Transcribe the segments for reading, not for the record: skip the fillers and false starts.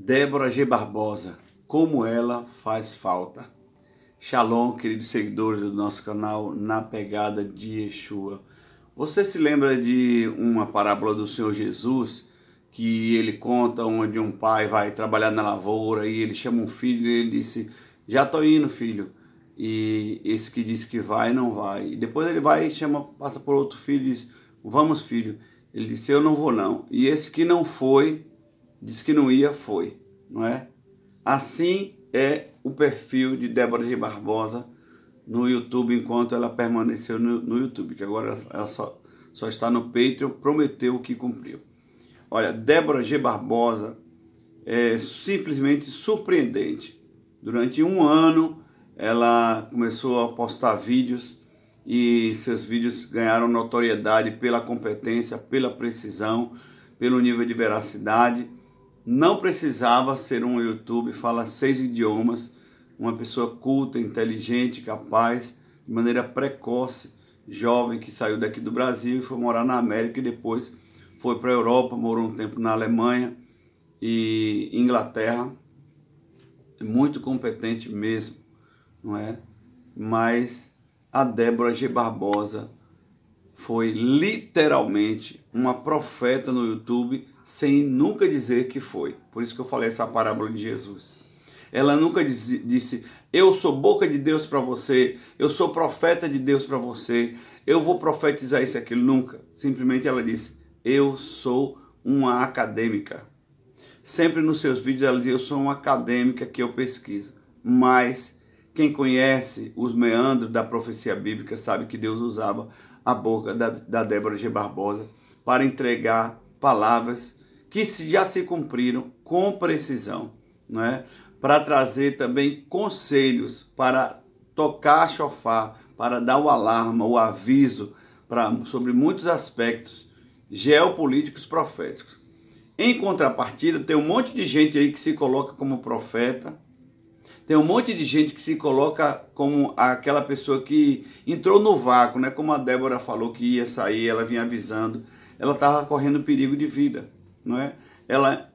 Débora G. Barbosa, como ela faz falta. Shalom, queridos seguidores do nosso canal Na Pegada de Yeshua. Você se lembra de uma parábola do Senhor Jesus, que ele conta onde um pai vai trabalhar na lavoura e ele chama um filho e ele disse, já estou indo, filho. E esse que disse que vai, não vai. E depois ele vai e chama, passa por outro filho e diz, vamos, filho. Ele disse, eu não vou não. E esse que não foi, disse que não ia, foi, não é? Assim é o perfil de Débora G. Barbosa no YouTube, enquanto ela permaneceu no YouTube, que agora ela só está no Patreon, prometeu o que cumpriu. Olha, Débora G. Barbosa é simplesmente surpreendente. Durante um ano, ela começou a postar vídeos e seus vídeos ganharam notoriedade pela competência, pela precisão, pelo nível de veracidade. Não precisava ser um YouTube, fala 6 idiomas, uma pessoa culta, inteligente, capaz, de maneira precoce, jovem, que saiu daqui do Brasil e foi morar na América e depois foi para a Europa, morou um tempo na Alemanha e Inglaterra. Muito competente mesmo, não é? Mas a Débora G. Barbosa foi literalmente uma profeta no YouTube, sem nunca dizer que foi. Por isso que eu falei essa parábola de Jesus. Ela nunca disse, eu sou boca de Deus para você, eu sou profeta de Deus para você, eu vou profetizar isso e aquilo. Nunca. Simplesmente ela disse, eu sou uma acadêmica. Sempre nos seus vídeos ela diz, eu sou uma acadêmica que eu pesquiso. Mas quem conhece os meandros da profecia bíblica sabe que Deus usava a boca da Débora G. Barbosa para entregar palavras que já se cumpriram com precisão, não é? Para trazer também conselhos, para tocar chofar, para dar o alarme, o aviso sobre muitos aspectos geopolíticos proféticos. Em contrapartida, tem um monte de gente aí que se coloca como profeta, tem um monte de gente que se coloca como aquela pessoa que entrou no vácuo, né? Como a Débora falou que ia sair, ela vinha avisando, ela estava correndo perigo de vida, não é? Ela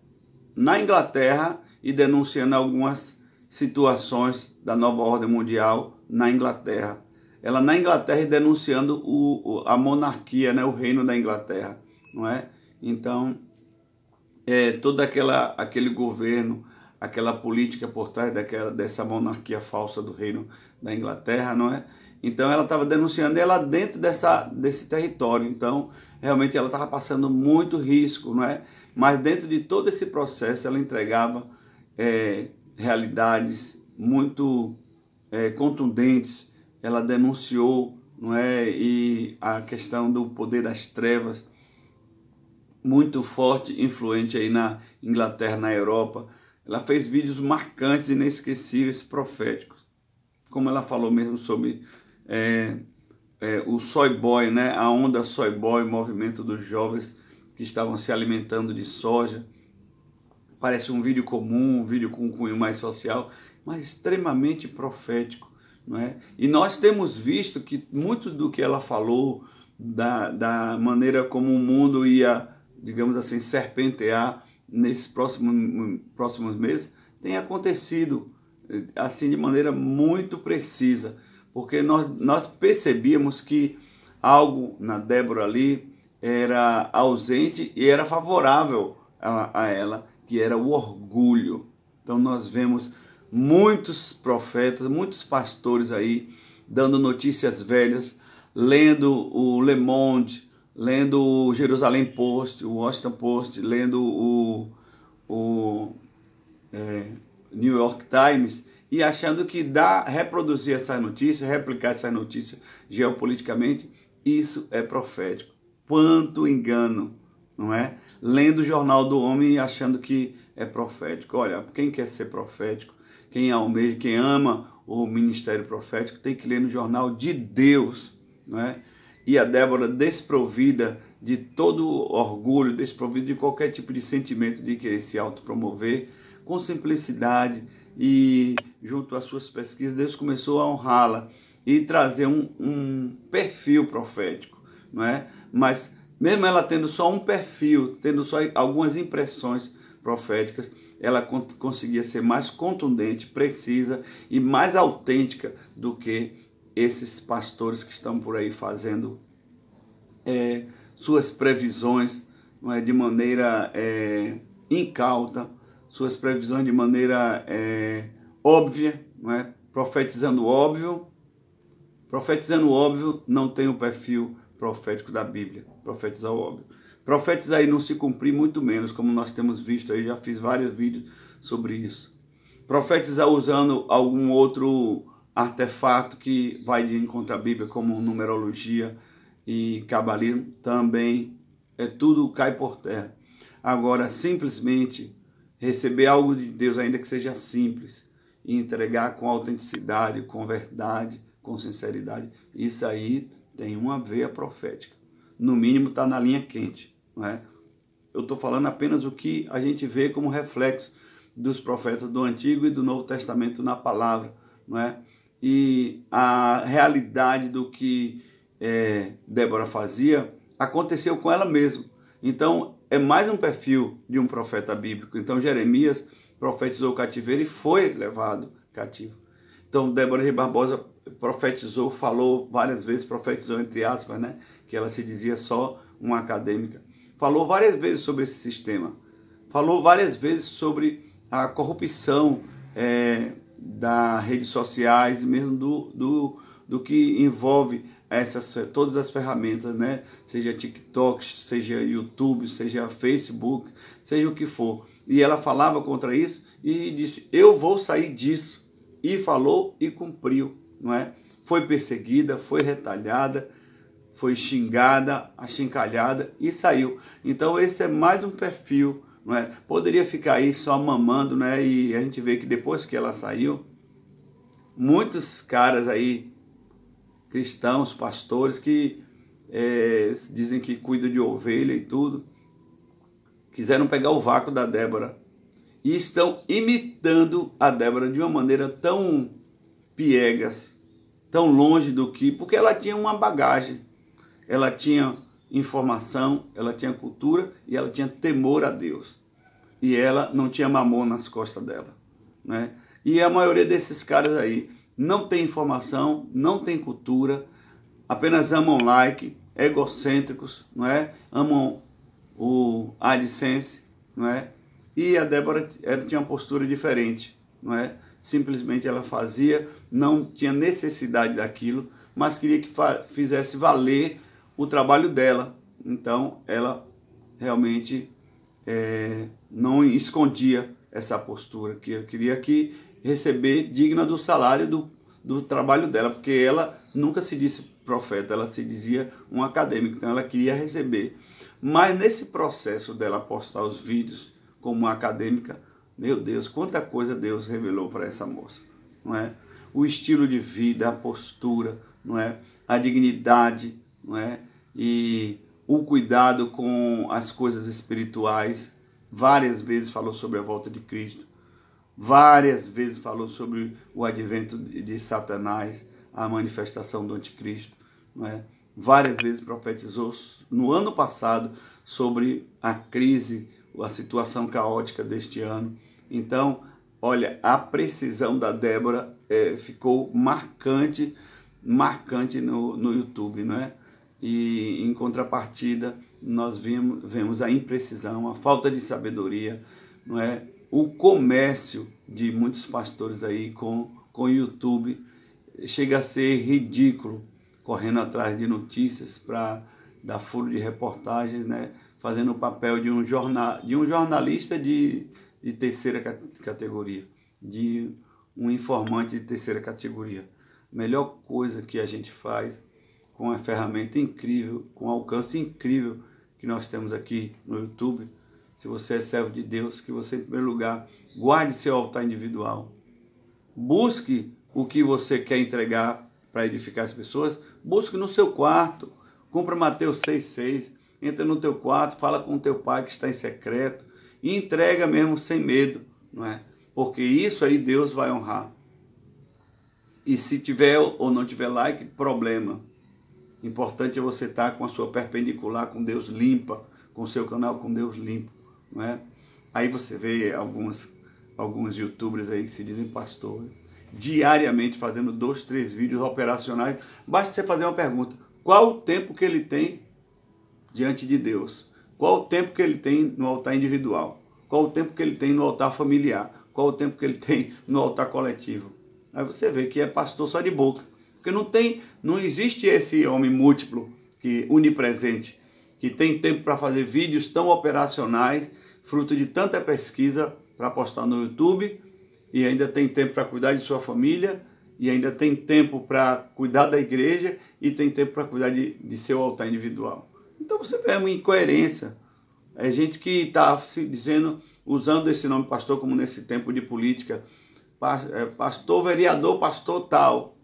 na Inglaterra e denunciando algumas situações da nova ordem mundial na Inglaterra. Ela na Inglaterra e denunciando a monarquia, né? O reino da Inglaterra, não é? Então, todo aquele governo, aquela política por trás dessa monarquia falsa do reino da Inglaterra, não é? Então ela estava denunciando ela dentro desse território, então realmente ela estava passando muito risco, não é? Mas dentro de todo esse processo ela entregava realidades muito contundentes, ela denunciou, não é? E a questão do poder das trevas, muito forte, influente aí na Inglaterra, na Europa. Ela fez vídeos marcantes, inesquecíveis, proféticos. Como ela falou mesmo sobre o soy boy, né? A onda soy boy, o movimento dos jovens que estavam se alimentando de soja. Parece um vídeo comum, um vídeo com um cunho mais social, mas extremamente profético, não é? E nós temos visto que muito do que ela falou, da maneira como o mundo ia, digamos assim, serpentear nesses próximos meses, tem acontecido assim de maneira muito precisa, porque nós percebíamos que algo na Débora ali era ausente e era favorável a ela, que era o orgulho. Então nós vemos muitos profetas, muitos pastores aí dando notícias velhas, lendo o Le Monde, lendo o Jerusalém Post, o Washington Post, lendo o New York Times e achando que reproduzir essas notícias, replicar essas notícias geopoliticamente, isso é profético. Quanto engano, não é? Lendo o Jornal do Homem e achando que é profético. Olha, quem quer ser profético, quem ama o ministério profético, tem que ler no Jornal de Deus, não é? E a Débora, desprovida de todo orgulho, desprovida de qualquer tipo de sentimento de querer se autopromover, com simplicidade e junto às suas pesquisas, Deus começou a honrá-la e trazer um perfil profético, não é? Mas mesmo ela tendo só um perfil, tendo só algumas impressões proféticas, ela conseguia ser mais contundente, precisa e mais autêntica do que esses pastores que estão por aí fazendo suas previsões, não é, de maneira incauta, suas previsões de maneira óbvia, não é? Profetizando óbvio não tem o perfil profético da Bíblia, profetizar o óbvio. Profetizar e não se cumprir, muito menos, como nós temos visto aí, já fiz vários vídeos sobre isso. Profetizar usando algum outro artefato que vai de encontro à Bíblia, como numerologia e cabalismo, também tudo cai por terra. Agora, simplesmente receber algo de Deus, ainda que seja simples, e entregar com autenticidade, com verdade, com sinceridade, isso aí tem uma veia profética. No mínimo está na linha quente, não é? Eu estou falando apenas o que a gente vê como reflexo dos profetas do Antigo e do Novo Testamento na palavra, não é? E a realidade do que Débora fazia aconteceu com ela mesma. Então, é mais um perfil de um profeta bíblico. Então, Jeremias profetizou o cativeiro e foi levado cativo. Então, Débora Reis Barbosa profetizou, falou várias vezes, profetizou entre aspas, né? Que ela se dizia só uma acadêmica. Falou várias vezes sobre esse sistema. Falou várias vezes sobre a corrupção das redes sociais, mesmo do que envolve todas as ferramentas, né? Seja TikTok, seja YouTube, seja Facebook, seja o que for. E ela falava contra isso e disse, eu vou sair disso. E falou e cumpriu, não é? Foi perseguida, foi retalhada, foi xingada, achincalhada e saiu. Então esse é mais um perfil, não é? Poderia ficar aí só mamando, né? E a gente vê que depois que ela saiu, muitos caras aí, cristãos, pastores, que dizem que cuidam de ovelha e tudo, quiseram pegar o vácuo da Débora e estão imitando a Débora de uma maneira tão piegas, tão longe do que... Porque ela tinha uma bagagem, ela tinha informação, ela tinha cultura e ela tinha temor a Deus. E ela não tinha mamão nas costas dela, né? E a maioria desses caras aí não tem informação, não tem cultura, apenas amam like, egocêntricos, não é? Amam o AdSense, não é? E a Débora tinha uma postura diferente, não é? Simplesmente ela fazia, não tinha necessidade daquilo, mas queria que fizesse valer o trabalho dela. Então ela realmente não escondia essa postura, que eu queria que receber digna do salário do trabalho dela, porque ela nunca se disse profeta, ela se dizia um acadêmico, então ela queria receber. Mas nesse processo dela postar os vídeos como uma acadêmica, meu Deus, quanta coisa Deus revelou para essa moça, não é? O estilo de vida, a postura, não é? A dignidade, não é? E o cuidado com as coisas espirituais. Várias vezes falou sobre a volta de Cristo, várias vezes falou sobre o advento de Satanás, a manifestação do anticristo, não é? Várias vezes profetizou no ano passado sobre a crise, a situação caótica deste ano. Então, olha, a precisão da Débora ficou marcante no YouTube, não é? E em contrapartida, nós vemos a imprecisão, a falta de sabedoria, não é? O comércio de muitos pastores aí com o YouTube chega a ser ridículo, correndo atrás de notícias para dar furo de reportagens, né? Fazendo o papel de um jornalista de terceira categoria, de um informante de terceira categoria. Melhor coisa que a gente faz com a ferramenta incrível, com o alcance incrível que nós temos aqui no YouTube. Se você é servo de Deus, que você, em primeiro lugar, guarde seu altar individual. Busque o que você quer entregar para edificar as pessoas. Busque no seu quarto. Compra Mateus 6,6. Entra no teu quarto, fala com o teu pai que está em secreto e entrega mesmo sem medo, não é? Porque isso aí Deus vai honrar. E se tiver ou não tiver like, problema. Importante é você estar com a sua perpendicular com Deus limpa, com o seu canal com Deus limpo, não é? Aí você vê alguns youtubers aí que se dizem pastor, diariamente fazendo 2, 3 vídeos operacionais. Basta você fazer uma pergunta: qual o tempo que ele tem diante de Deus? Qual o tempo que ele tem no altar individual? Qual o tempo que ele tem no altar familiar? Qual o tempo que ele tem no altar coletivo? Aí você vê que é pastor só de boca. Porque não existe esse homem múltiplo, onipresente, que tem tempo para fazer vídeos tão operacionais, fruto de tanta pesquisa para postar no YouTube, e ainda tem tempo para cuidar de sua família, e ainda tem tempo para cuidar da igreja, e tem tempo para cuidar de seu altar individual. Então você vê uma incoerência. É gente que está se dizendo, usando esse nome pastor como nesse tempo de política, pastor, vereador, pastor tal.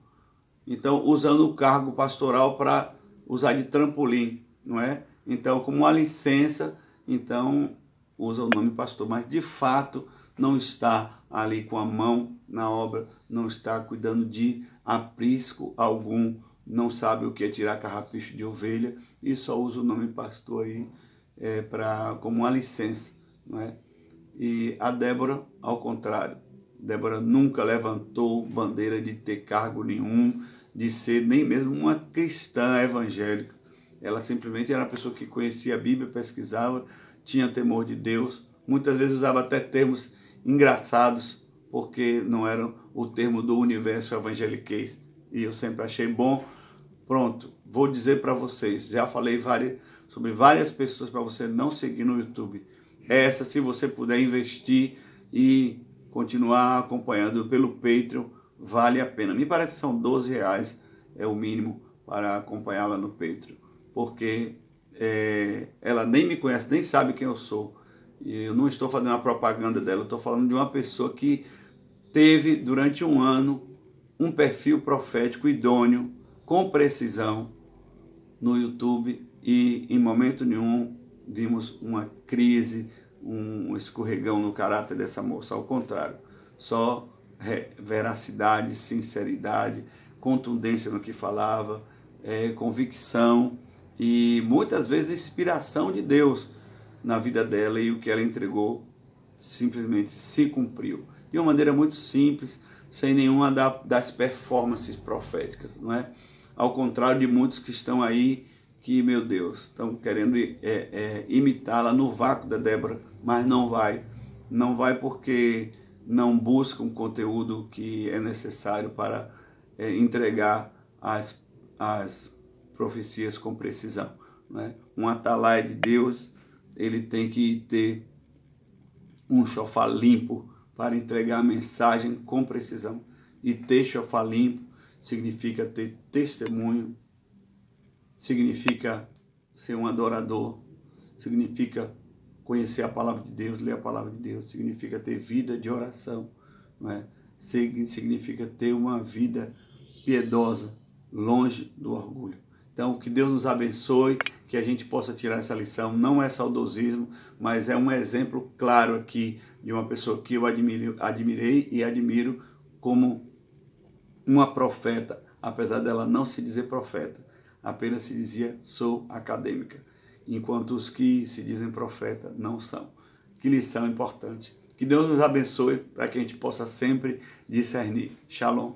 Então, usando o cargo pastoral para usar de trampolim, não é? Então, como uma licença, então usa o nome pastor, mas de fato não está ali com a mão na obra, não está cuidando de aprisco algum, não sabe o que é tirar carrapicho de ovelha e só usa o nome pastor aí como uma licença, não é? E a Débora, ao contrário, Débora nunca levantou bandeira de ter cargo nenhum, de ser nem mesmo uma cristã evangélica. Ela simplesmente era uma pessoa que conhecia a Bíblia, pesquisava, tinha temor de Deus, muitas vezes usava até termos engraçados, porque não eram o termo do universo evangeliquez, e eu sempre achei bom. Pronto, vou dizer para vocês, já falei sobre várias pessoas para você não seguir no YouTube. Essa, se você puder investir e continuar acompanhando pelo Patreon, vale a pena. Me parece que são R$12 é o mínimo para acompanhá-la no Patreon, porque ela nem me conhece, nem sabe quem eu sou. E eu não estou fazendo uma propaganda dela, eu estou falando de uma pessoa que teve durante um ano um perfil profético idôneo, com precisão, no YouTube, e em momento nenhum vimos uma crise, um escorregão no caráter dessa moça. Ao contrário, só veracidade, sinceridade, contundência no que falava, convicção e muitas vezes inspiração de Deus na vida dela, e o que ela entregou simplesmente se cumpriu. De uma maneira muito simples, sem nenhuma das performances proféticas, não é? Ao contrário de muitos que estão aí, que, meu Deus, estão querendo imitá-la no vácuo da Débora, mas não vai. Não vai porque não buscam o conteúdo que é necessário para entregar as profecias com precisão, né? Um atalaia de Deus, ele tem que ter um chofar limpo para entregar a mensagem com precisão. E ter chofar limpo significa ter testemunho, significa ser um adorador, significa conhecer a palavra de Deus, ler a palavra de Deus, significa ter vida de oração, não é? Significa ter uma vida piedosa, longe do orgulho. Então, que Deus nos abençoe, que a gente possa tirar essa lição. Não é saudosismo, mas é um exemplo claro aqui de uma pessoa que eu admirei e admiro como uma profeta, apesar dela não se dizer profeta, apenas se dizia sou acadêmica, enquanto os que se dizem profeta não são. Que lição importante. Que Deus nos abençoe para que a gente possa sempre discernir. Shalom.